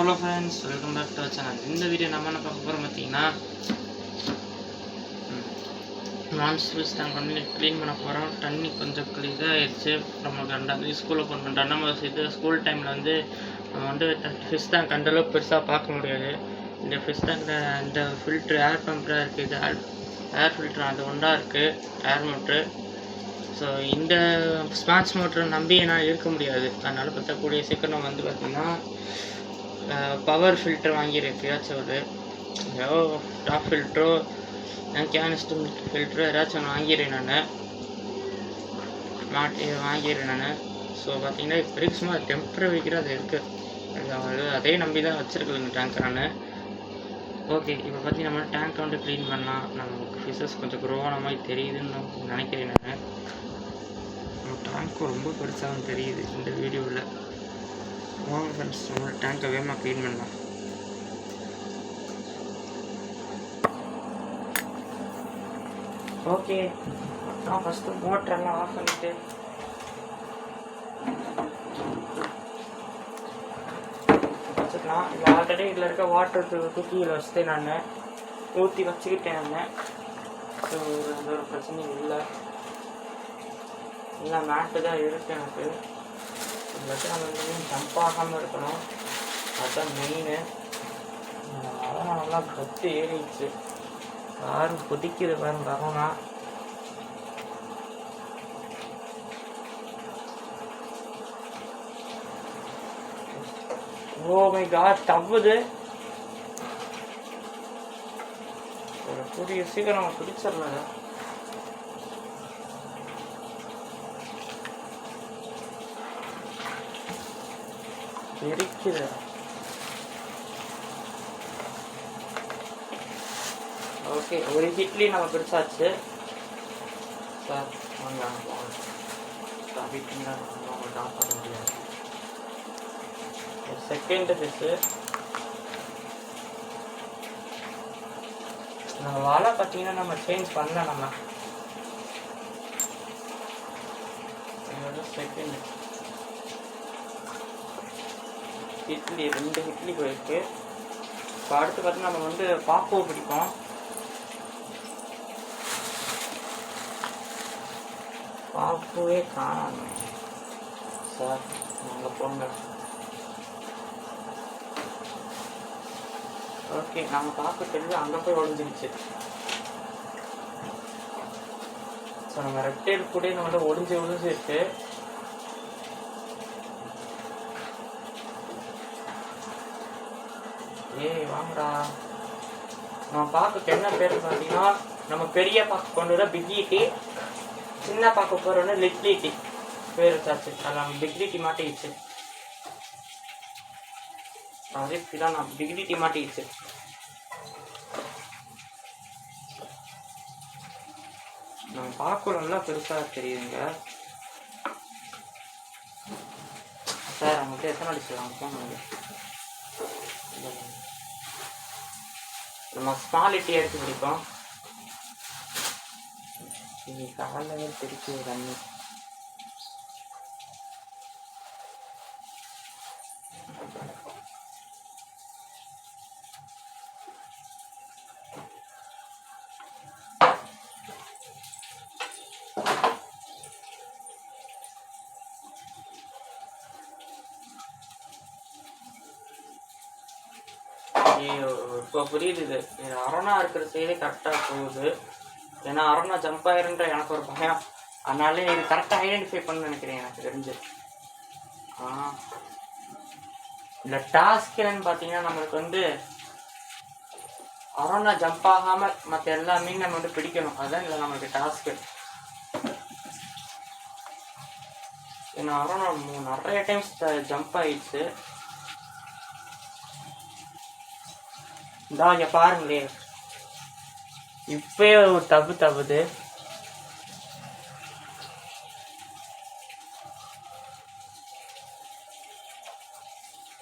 Hello friends, welcome back to channel. இந்த video நம்ம என்ன பார்க்க போகிறோம் பார்த்தீங்கன்னா, மான்ஸ்டர் ஃபிஷ் டேங்க் வந்து க்ளீன் பண்ண போகிறோம். தண்ணி கொஞ்சம் க்ளீனாக ஆயிடுச்சு. நமக்கு ரெண்டாவது ஸ்கூல் ஓப்பன் பண்ணுற நம்ம இது ஸ்கூல் டைமில் வந்து நம்ம வந்து ஃபிஷ் டேங்க் அந்தளவுக்கு பெருசாக பார்க்க முடியாது. இந்த ஃபிஷ் டேங்கில் இந்த ஃபில்ட்ரு ஏர் பம்பராக இருக்குது, ஏர் ஃபில்ட்ரு அது ஒன்றா இருக்குது, ஏர் மோட்ரு. ஸோ இந்த ஸ்மார்ட்ஸ் மோட்டரை நம்பி நான் இருக்க முடியாது. அதனால் பார்த்தக்கூடிய சீக்கிரம் வந்து பார்த்திங்கன்னா பவர் ஃபில்டர் வாங்கியிருக்கு. ஏதாச்சும் ஒரு டாப் ஃபில்ட்ரோ கேனிஸ்டர் ஃபில்ட்ரோ ஏதாச்சும் ஒன்று வாங்கிடுறேன் நான். ஸோ பார்த்தீங்கன்னா இப்போ சும்மா டெம்பரரிக்கு அது இருக்குது. அதே நம்பி தான் வச்சுருக்குதுங்க டேங்க் நான். ஓகே, இப்போ பார்த்தீங்கன்னா நம்ம டேங்க்கை வந்து க்ளீன் பண்ணால் நமக்கு ஃபிஷஸ் கொஞ்சம் க்ரோவான மாதிரி தெரியுதுன்னு நினைக்கிறேன் நான். நம்ம டேங்க்கும் ரொம்ப பெருசாகவும் தெரியுது இந்த வீடியோவில். வாங்க ஃப்ரெண்ட்ஸ், நம்ம டேங்கை வேகமாக க்ளீன் பண்ணலாம். ஓகே, நான் ஃபஸ்ட்டு மோட்டரெல்லாம் ஆஃப் பண்ணிவிட்டு வச்சுக்கலாம். இல்லை ஆல்ரெடி இதில் இருக்க வாட்டர் தூக்கியில் வச்சுட்டு நான் ஊற்றி வச்சுக்கிட்டேன் நான். ஸோ எந்த ஒரு பிரச்சனையும் இல்லை மேட்டு தான் இருக்குது எனக்கு. வச்சு நம்ம வந்து ஜம்ப் ஆகாமல் இருக்கணும், அதுதான் மெயினு. அதெல்லாம் நல்லா கத்து ஏறிடுச்சு, யாரும் கொதிக்குது பாருங்க வரணும்னா. ஓ மை காட், தப்புது. ஒரு கூடிய சீக்கிரம் நம்ம பிடிச்சிடலாம். இருக்குது. ஓகே, ஒரு ஹிட்லி நம்ம பிடிச்சாச்சு சார். முடியாது. செகண்ட் ஃபிஷ்ஷு நம்ம வலை பார்த்தீங்கன்னா நம்ம சேஞ்ச் பண்ணல. நம்ம செகண்ட் ஹிட்லி 2 ஹிட்லி போயிருக்கு. இப்போ அடுத்து பார்த்தீங்கன்னா நம்ம வந்து பாப்போ பிடிப்போம். பாப்போவே காணாம சார், நாங்கள் போங்க. ஓகே, நம்ம பாப்பு தெரிஞ்சு அங்கே போய் ஒழிஞ்சிருச்சு. ஸோ நம்ம ரெப்டைல் கூட நம்ம வந்து ஒழிஞ்சிருக்கு. ஏய் வாங்கடா. நம்ம பாக்குக்கு என்ன பேர் பார்த்தீங்கன்னா, நம்ம பெரிய பாக்கு கொண்டு வர பிக்லி, சின்ன பாக்கு போகிறோன்னு லிட்லி பேர் வச்சாச்சு. அதில் நம்ம பிக்லி மாட்டிக்கிச்சு. அதே தான் நான் பிக்லி மாட்டிக்கிச்சு. நம்ம பாக்கு நல்லா பெருசாக தெரியுதுங்க சார். அவங்கள்ட்ட எத்தனை அடிச்சுலாம் போங்க. நம்ம ஸ்மாலிட்டி எடுத்து பிடிப்போம். இது காலையே பிடிச்சி தண்ணி. இப்போ புரியுது, இது அரணா இருக்கிற சைடே கரெக்டாக போகுது. ஏன்னா அரணா ஜம்ப் ஆயிருன்ற எனக்கு ஒரு பயம். அதனால இது கரெக்டாக ஐடென்டிஃபை பண்ண நினைக்கிறேன் எனக்கு தெரிஞ்சு. இந்த டாஸ்க் என்னன்னு பார்த்தீங்கன்னா, நம்மளுக்கு வந்து அரணா ஜம்ப் ஆகாமல் மற்ற எல்லா மீன் நம்ம வந்து பிடிக்கணும். அதுதான் இல்லை நம்மளுக்கு டாஸ்க்கு. ஏன்னா அரணா நிறைய டைம்ஸ் ஜம்ப் ஆயிடுச்சு. இங்கே பாருங்களே, இப்பயே ஒரு தப்புது.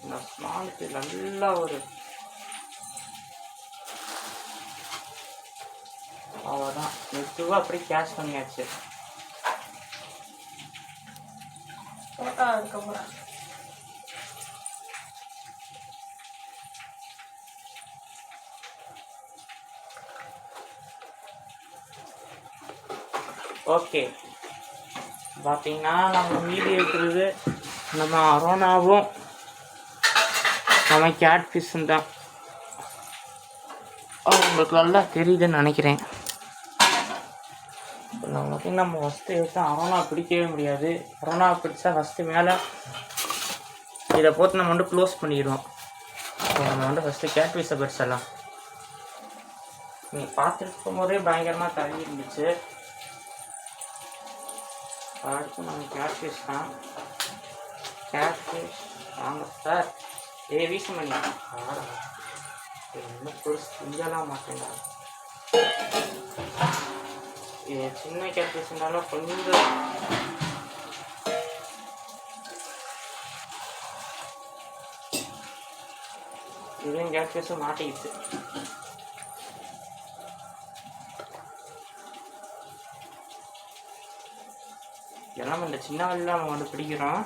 இந்த ஸ்மாலுக்கு நல்லா ஒரு அவ்வளோதான். மெதுவாக அப்படி கேஷ் பண்ணியாச்சு. அதுக்கப்புறம் ஓகே, பார்த்தீங்கன்னா நம்ம மீதி இருக்கிறது நம்ம அரோனாவும் நம்ம கேட் ஃபிஷ்ஷும் தான். உங்களுக்கு நல்லா தெரியுதுன்னு நினைக்கிறேன். பார்த்தீங்கன்னா நம்ம ஃபஸ்ட்டு எடுத்து அரோனா பிடிக்கவே முடியாது. அரோனா பிடிச்சா ஃபஸ்ட்டு மேலே இதை போட்டு நம்ம வந்து க்ளோஸ் பண்ணிடுவோம். நம்ம வந்து ஃபஸ்ட்டு கேட் ஃபிஷ்ஷை பிடிச்சிடலாம். நீங்கள் பார்த்துருக்கும் போதே பயங்கரமாக தள்ளி இருந்துச்சு. அடுத்து நம்ம கேட் ஃபிஷ் தான். கேட் ஃபிஷ் வாங்க சார். வீசம் பண்ணி இன்னும் பெருசு செஞ்சலாம் மாட்டேங்க. சின்ன கேட் ஃபிஷ் இருந்தாலும் கொஞ்சம் இதுவும் கேட் ஃபிஷ்ஷும் மாட்டிக்கிச்சு. எல்லாம் இந்த சின்ன வழியில் நம்ம வந்து பிடிக்கிறோம்.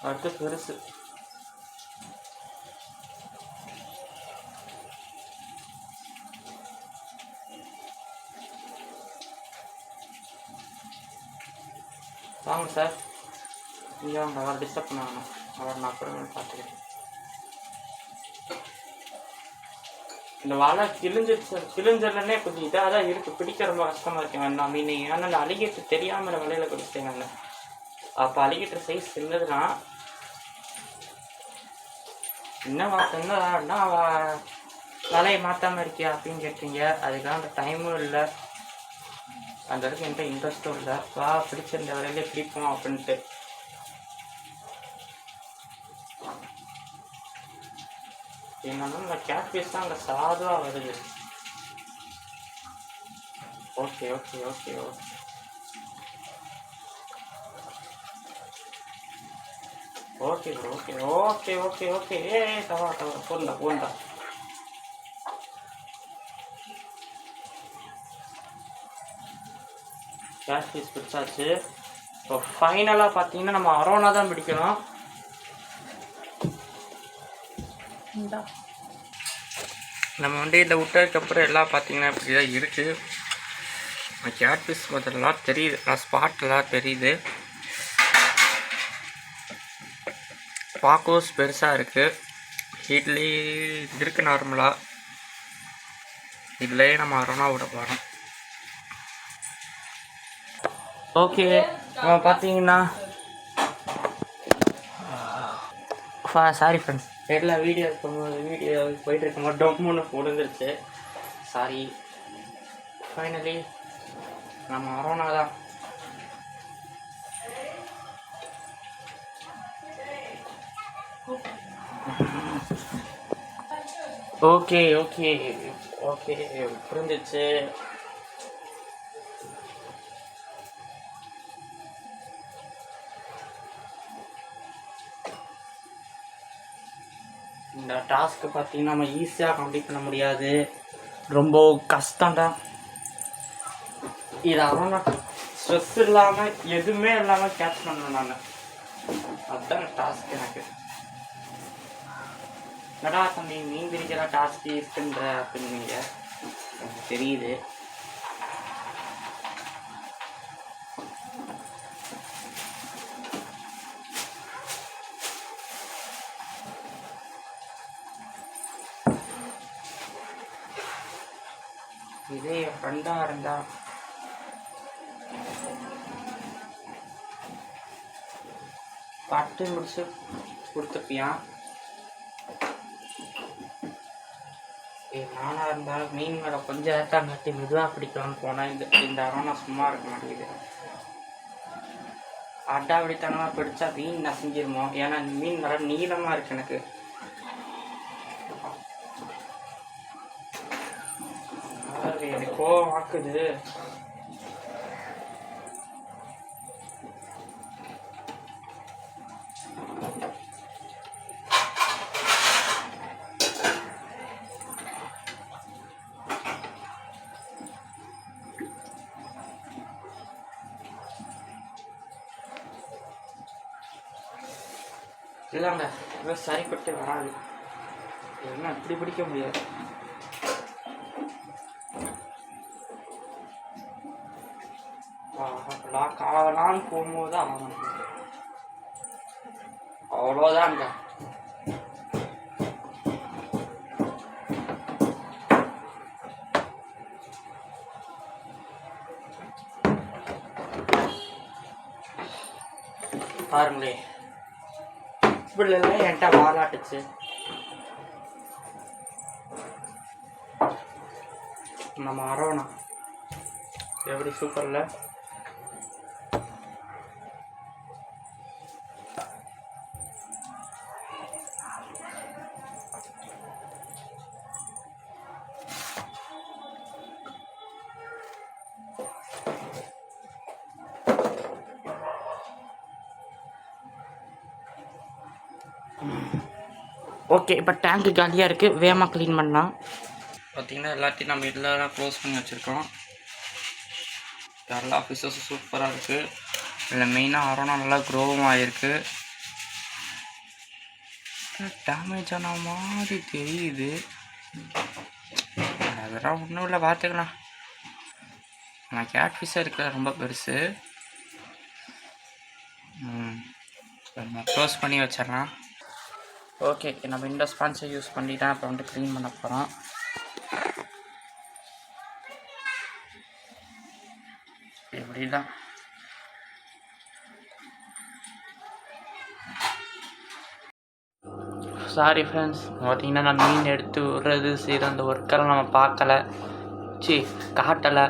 அடுத்து பெருசு. வாங்க சார், இங்கே வாங்க. அவர் டிஸ்டர்ப் பண்ணணும். அவர் நான் அப்புறமே பார்த்துக்கிறேன். இந்த வலை கிழிஞ்சதுன்னே கொஞ்சம் இதாக தான் இருக்குது. பிடிக்க ரொம்ப கஷ்டமாக இருக்குங்க. நான் மீன் ஏன்னா அந்த அலிகேட்டர் தெரியாமல் வலையில் பிடிச்சிட்டேங்க. அப்போ அலிகேட்டர் சைஸ் சின்னதுன்னா என்னன்னா வலையை மாற்றாமல் இருக்கியா அப்படின்னு கேட்டீங்க. அதுக்கெல்லாம் அந்த டைமும் இல்லை, அந்த அளவுக்கு எந்த இன்ட்ரெஸ்ட்டும் இல்லை. வா பிடிச்சிருந்த வலையிலே பிடிப்போம் அப்படின்ட்டு. என்னன்னா இந்த கேட் ஃபிஷ் தான் அங்கே சாதுவாக வருது. Okay okay okay okay okay bro. Okay okay okay okay தவா போண்டா. கேட் ஃபிஷ் பிடிச்சாச்சு. இப்போ ஃபைனலாக பார்த்தீங்கன்னா நம்ம அரோனா தான் பிடிக்கணும். நம்ம வந்து இதை விட்டதுக்கப்புறம் எல்லாம் பார்த்தீங்கன்னா இப்படி தான் இருக்குது. கேட் ஃபிஷ் முதல்லாம் தெரியுது, ஸ்பாட்டெல்லாம் தெரியுது. பாக்கோஸ் பெருசாக இருக்குது. இட்லி இருக்குது நார்மலாக. இதுலேயே நம்ம அரோனா விட போகிறோம். ஓகே, பார்த்தீங்கன்னா சாரி ஃப்ரெண்ட்ஸ், எல்லாம் வீடியோ போயிட்டு இருக்கும்போது டொம்முன்னு முடிஞ்சிருச்சு. சாரி. ஃபைனலி நம்ம அரோனா தான். ஓகே ஓகே ஓகே புரிஞ்சிச்சு. இந்த டாஸ்க்கு பார்த்தீங்கன்னா நம்ம ஈஸியாக கம்ப்ளீட் பண்ண முடியாது, ரொம்ப கஷ்டம்தான். இது அரோனா ஸ்ட்ரெஸ் இல்லாமல் எதுவுமே இல்லாமல் கேட்ச் பண்ணணும் நான். அதுதான் டாஸ்க் எனக்கு. என்னடா தம்பி மீன் பிடிக்கிற டாஸ்க் இருக்குன்ற அப்படின்னீங்க, எனக்கு தெரியுது. இதே என் ஃப்ரெண்டாக இருந்தா பட்டு முடிச்சு கொடுத்துப்பியான். நானாக இருந்தாலும் மீன் மேலே கொஞ்சம் நேரத்தான் கட்டி மெதுவாக பிடிக்கலான்னு போனால் இந்த அரோனா சும்மா இருக்க மாட்டேங்குது. அடாவடித்தனமாக பிடிச்சா மீன் நசிஞ்சிருமோ, ஏன்னா மீன் நல்லா நீளமாக இருக்கு எனக்கு. எனக்கு கோவம் ஆக்குது. இல்லைங்க, சரிப்பட்டு வராது. என்ன இப்படி பிடிக்க முடியாது. லாக் ஆகலான்னு போகும்போது தான் அவ்வளோதாங்க. பாருங்களே, இப்படி எல்லாம் என்கிட்ட வாலாட்டுச்சு. நம்ம அரோனா எப்படி சூப்பர்ல. ஓகே, இப்போ டேங்க்கு காலியாக இருக்குது, வேகமாக க்ளீன் பண்ணலாம். பார்த்திங்கன்னா எல்லாத்தையும் நம்ம இதெல்லாம் க்ளோஸ் பண்ணி வச்சுருக்கோம். எல்லா ஆஃபீஸஸும் சூப்பராக இருக்குது. இதில் மெயினாக அரோனா நல்லா க்ரோவும் ஆகிருக்கு. டேமேஜ் ஆன மாதிரி தெரியுது. அதெல்லாம் ஒன்றும் இல்லை, பார்த்துக்கலாம். நான் கேட் ஃபிஷ்ஷாக இருக்கிற ரொம்ப பெருசு. நம்ம க்ளோஸ் பண்ணி வச்சிடலாம். ஓகே, நம்ம இந்த ஸ்பான்ஸை யூஸ் பண்ணி தான் இப்போ வந்து க்ளீன் பண்ண போகிறோம். இப்படி தான். சாரி ஃப்ரெண்ட்ஸ், பார்த்தீங்கன்னா நான் மீன் எடுத்து விடுறது செய்கிற அந்த ஒர்க்கெல்லாம் நம்ம பார்க்கலை, காட்டலை.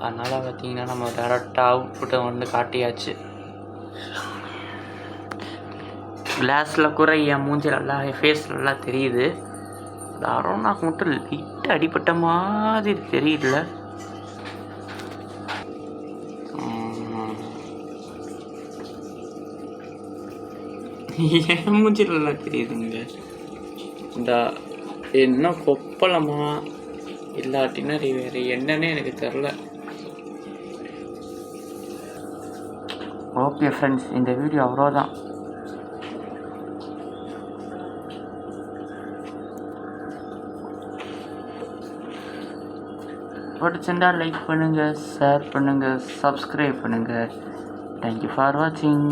அதனால் பார்த்தீங்கன்னா நம்ம டேரெக்டாக அவுட்புட்டை வந்து காட்டியாச்சு. கிளாஸில் கூட என் மூஞ்சி நல்லா, ஃபேஸ் நல்லா தெரியுது. அரோனாக்கு மட்டும் லைட்டாக அடிப்பட்ட மாதிரி தெரியல. என் மூஞ்சி நல்லா தெரியுதுங்க. இந்த என்ன கொப்பளமா இல்லாட்டினா வேறு என்னன்னே எனக்கு தெரில. ஓகே ஃப்ரெண்ட்ஸ், இந்த வீடியோ அவ்வளோதான். பிடிச்சிருந்தா லைக் பண்ணுங்கள், ஷேர் பண்ணுங்கள், சப்ஸ்கிரைப் பண்ணுங்கள். தேங்க்யூ ஃபார் வாட்சிங்.